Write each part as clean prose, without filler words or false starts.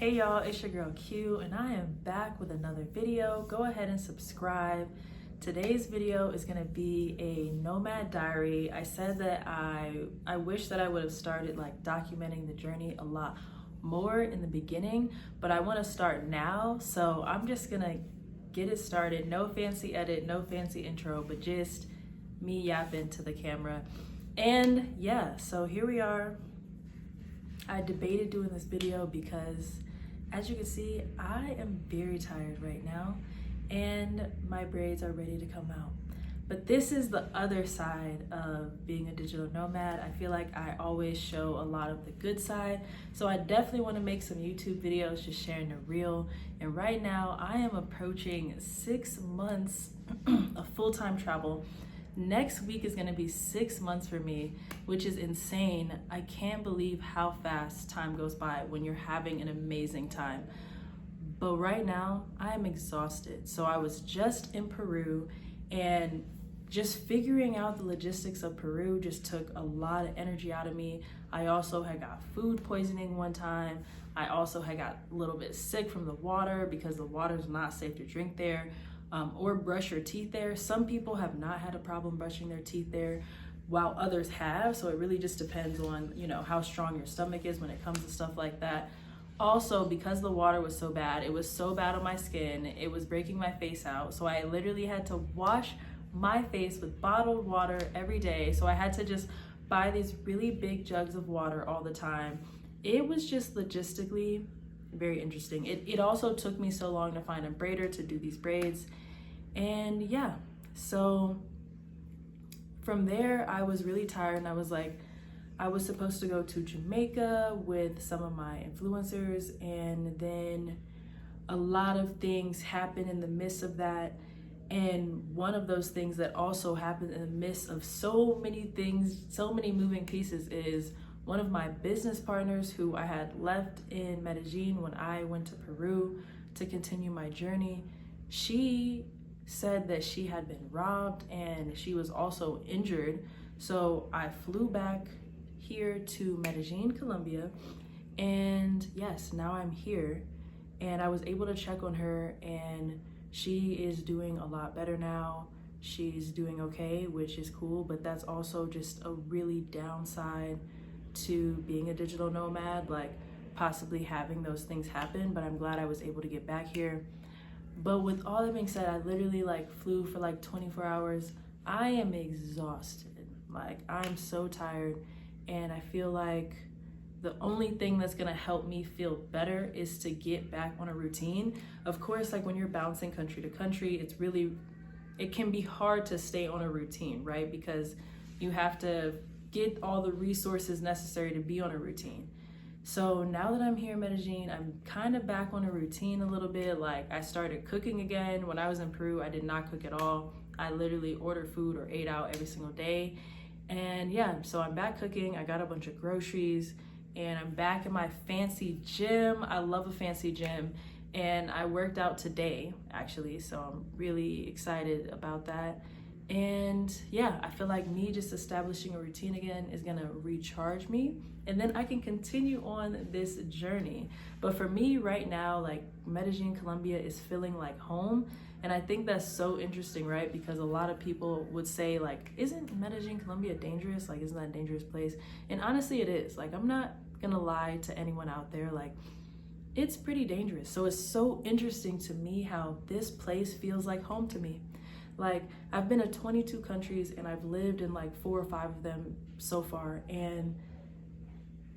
Hey y'all, it's your girl Q and I am back with another video. Go ahead and subscribe. Today's video is gonna be a nomad diary. I said that I wish that I would have started like documenting the journey a lot more in the beginning, but I wanna start now. So I'm just gonna get it started. No fancy edit, no fancy intro, but just me yapping to the camera. And yeah, so here we are. I debated doing this video because, as you can see, I am very tired right now and my braids are ready to come out. But this is the other side of being a digital nomad. I feel like I always show a lot of the good side. So I definitely want to make some YouTube videos just sharing the real. And right now I am approaching 6 months of full-time travel. Next week is gonna be 6 months for me, which is insane. I can't believe how fast time goes by when you're having an amazing time. But right now, I am exhausted. So I was just in Peru and just figuring out the logistics of Peru just took a lot of energy out of me. I also had got food poisoning one time. I also had got a little bit sick from the water because the water is not safe to drink there. Or brush your teeth there. Some people have not had a problem brushing their teeth there, while others have. So it really just depends on, how strong your stomach is when it comes to stuff like that. Also, because the water was so bad, it was so bad on my skin, it was breaking my face out. So I literally had to wash my face with bottled water every day. So I had to just buy these really big jugs of water all the time. It was just logistically very interesting. It also took me so long to find a braider to do these braids. And yeah, so from there I was really tired and I was like, I was supposed to go to Jamaica with some of my influencers, and then a lot of things happened in the midst of that. And one of those things that also happened in the midst of so many things, so many moving pieces, is one of my business partners who I had left in Medellin when I went to Peru to continue my journey. She said that she had been robbed and she was also injured. So I flew back here to Medellin, Colombia. And yes, now I'm here and I was able to check on her and she is doing a lot better now. She's doing okay, which is cool, but that's also just a really downside to being a digital nomad, like possibly having those things happen. But I'm glad I was able to get back here. But with all that being said, I literally flew for 24 hours. I am exhausted. I'm so tired, and I feel like the only thing that's gonna help me feel better is to get back on a routine. Of course, when you're bouncing country to country, it can be hard to stay on a routine, right? Because you have to get all the resources necessary to be on a routine. So now that I'm here in Medellin, I'm kind of back on a routine a little bit. I started cooking again. When I was in Peru, I did not cook at all. I literally ordered food or ate out every single day. And yeah, so I'm back cooking. I got a bunch of groceries and I'm back in my fancy gym. I love a fancy gym. And I worked out today, actually. So I'm really excited about that. And yeah, I feel like me just establishing a routine again is gonna recharge me, and then I can continue on this journey. But for me right now, Medellin, Colombia is feeling like home. And I think that's so interesting, right? Because a lot of people would say isn't Medellin, Colombia dangerous? Isn't that a dangerous place? And honestly, it is. I'm not gonna lie to anyone out there. It's pretty dangerous. So it's so interesting to me how this place feels like home to me. I've been to 22 countries and I've lived in 4 or 5 of them so far. And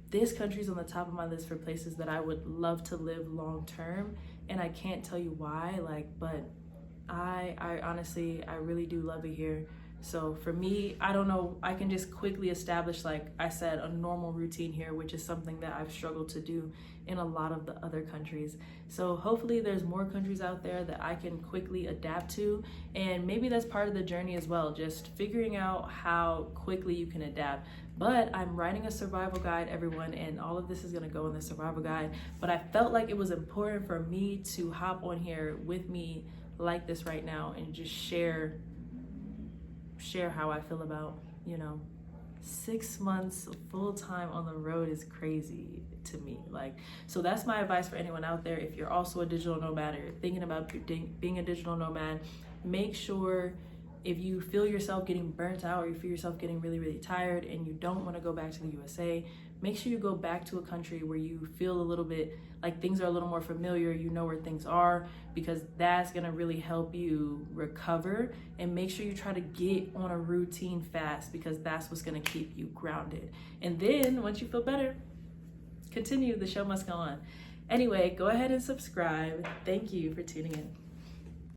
this country's on the top of my list for places that I would love to live long term. And I can't tell you why, but I honestly, I really do love it here. So for me, I don't know, I can just quickly establish, I said, a normal routine here, which is something that I've struggled to do in a lot of the other countries. So hopefully there's more countries out there that I can quickly adapt to. And maybe that's part of the journey as well, just figuring out how quickly you can adapt. But I'm writing a survival guide, everyone, and all of this is gonna go in the survival guide. But I felt like it was important for me to hop on here with me like this right now and just share how I feel about, 6 months full time on the road is crazy to me. Like, so that's my advice for anyone out there. If you're also a digital nomad or thinking about being a digital nomad, make sure, if you feel yourself getting burnt out or you feel yourself getting really, really tired and you don't want to go back to the USA, make sure you go back to a country where you feel a little bit like things are a little more familiar, you know where things are, because that's going to really help you recover. And make sure you try to get on a routine fast, because that's what's going to keep you grounded. And then once you feel better, continue. The show must go on. Anyway, go ahead and subscribe. Thank you for tuning in.